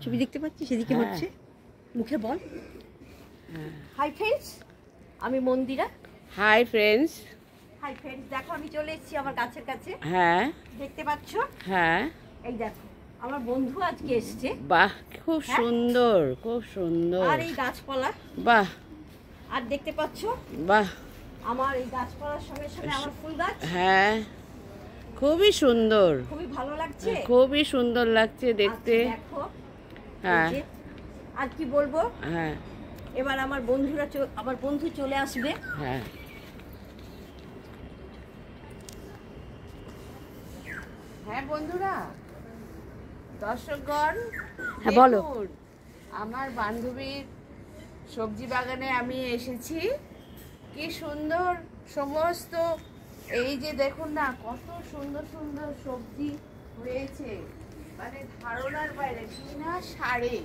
ছবি দেখতে পাচ্ছি, সেদিকে হচ্ছে, মুখে বল। হাই ফ্রেন্ডস, আমি Mandira. Hi friends. Hi friends, দেখো আমি চলে এসেছি আমার গাছের কাছে। হ্যাঁ, দেখতে পাচ্ছ? হ্যাঁ, এই দেখো আমার বন্ধু আজকে এসেছে। বাহ, খুব সুন্দর, খুব সুন্দর। আর এই গাছপালা, বাহ, আর দেখতে পাচ্ছ? বাহ, আমার এই গাছপালার সঙ্গে সঙ্গে আমার ফুল গাছ। হ্যাঁ, খুবই সুন্দর, খুবই ভালো লাগছে, খুবই সুন্দর লাগছে দেখতে। দেখো, হ্যাঁ, আর কি বলবো। হ্যাঁ, এবার আমার বন্ধু চলে আসবে। হ্যাঁ, হ্যাঁ বন্ধুরা, দর্শকগণ, হ্যাঁ বলো। আমার বান্ধবীর সবজি বাগানে আমি এসেছি। কি সুন্দর সমস্ত, এই যে দেখুন না, কত সুন্দর সুন্দর সবজি হয়েছে, মানে ধারণার বাইরে। বিনা সারে,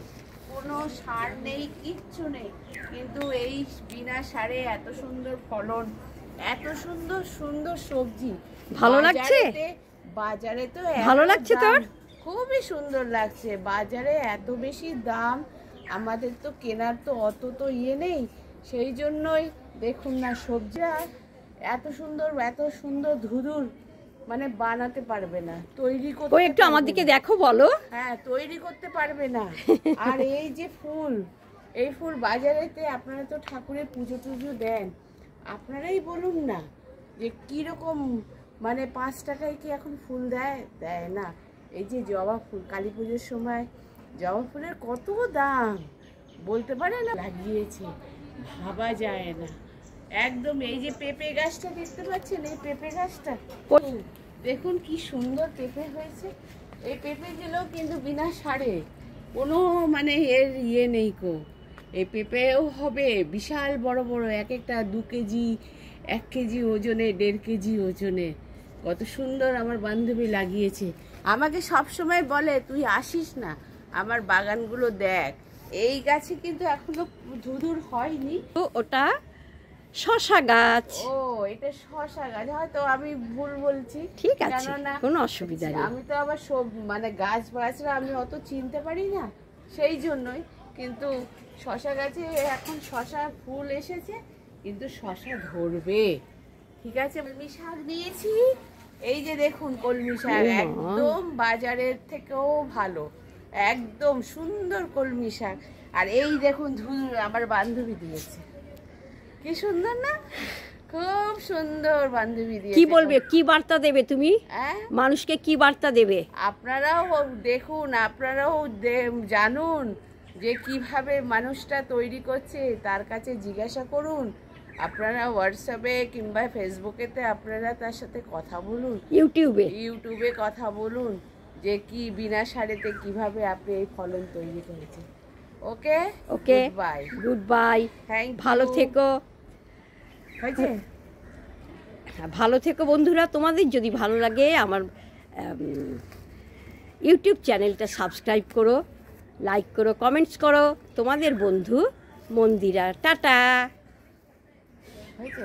কোনো সার নেই, কিচ্ছু নেই, কিন্তু এই বিনা সারে এত সুন্দর ফলন, এত সুন্দর সুন্দর সবজি। ভালো লাগছে? বাজারে তো ভালো লাগছে তোর? খুবই সুন্দর লাগছে। বাজারে এত বেশি দাম, আমাদের তো কেনার তো অত তো ইয়ে নেই, সেই জন্যই দেখুন না সবজিটা এত সুন্দর ধুধুর, মানে বানাতে পারবে না, তৈরি করতে। ওই একটু আমার দিকে দেখো, বলো। হ্যাঁ, তৈরি করতে পারবে না। আর এই যে ফুল, এই ফুল বাজারেতে আপনারা তো ঠাকুরের পুজো টুজো দেন, আপনারাই বলুন না যে কিরকম, মানে 5 টাকায় কি এখন ফুল দেয় না। এই যে জবা ফুল, কালী পুজোর সময় জবা ফুলের কত দাম, বলতে পারে না। লাগিয়েছে, ভাবা যায় না একদম। এই যে পেঁপে গাছটা দেখতে পাচ্ছেন, এই পেঁপে গাছটা দেখুন কি সুন্দর পেঁপে হয়েছে। এই পেঁপেগুলো কিন্তু বিনা সারে, কোনো মানে এর ইয়ে নেই কো। এই পেঁপেও হবে বিশাল বড় বড়, এক একটা 2 কেজি, 1 কেজি ওজনে, 1.5 কেজি ওজনে। কত সুন্দর আমার বান্ধবী লাগিয়েছে। আমাকে সব সময় বলে, তুই আসিস না, আমার বাগানগুলো দেখ। এই গাছে কিন্তু এখনো ধুধুর হয়নি। ওটা শসা গাছ। ও, এটা শসা গাছ, হয়তো আমি ভুল বলছি। ঠিক আছে, কেননা কোনো অসুবিধা নেই। আমি তো আবার সব মানে গাছ গাছরা আমি অত চিনতে পারি না, সেই জন্যই। কিন্তু শসা গাছে এখন শসা ফুল এসেছে, কিন্তু শসা ধরবে। ঠিক আছে, কলমি শাক নিয়েছি। এই যে দেখুন কলমি শাক, একদম বাজারের থেকেও ভালো, একদম সুন্দর কলমি শাক। আর এই দেখুন ধুর, আমার বান্ধবী দিয়েছে, কি সুন্দর না, খুব সুন্দর বান্ধবী দিয়েছে। কি বলবে, কি বার্তা দেবে তুমি? হ্যাঁ, মানুষকে কি বার্তা দেবে? আপনারাও দেখুন, আপনারাও জানুন যে কিভাবে মানুষটা তৈরি করছে, তার কাছে জিজ্ঞাসা করুন। আপনারা হোয়াটসঅ্যাপে কিংবা ফেসবুকেতে আপনারা তার সাথে কথা বলুন, ইউটিউবে কথা বলুন যে কি বিনা সারেতে কিভাবে আপনি এই ফলন তৈরি করেছেন। ওকে, ওকে, গুড বাই, ভালো থেকো। হয়েছে? ভালো থেকো বন্ধুরা। তোমাদের যদি ভালো লাগে আমার ইউটিউব চ্যানেলটা সাবস্ক্রাইব করো, লাইক করো, কমেন্টস করো। তোমাদের বন্ধু মন্দিরা। টাটা। হয়েছে?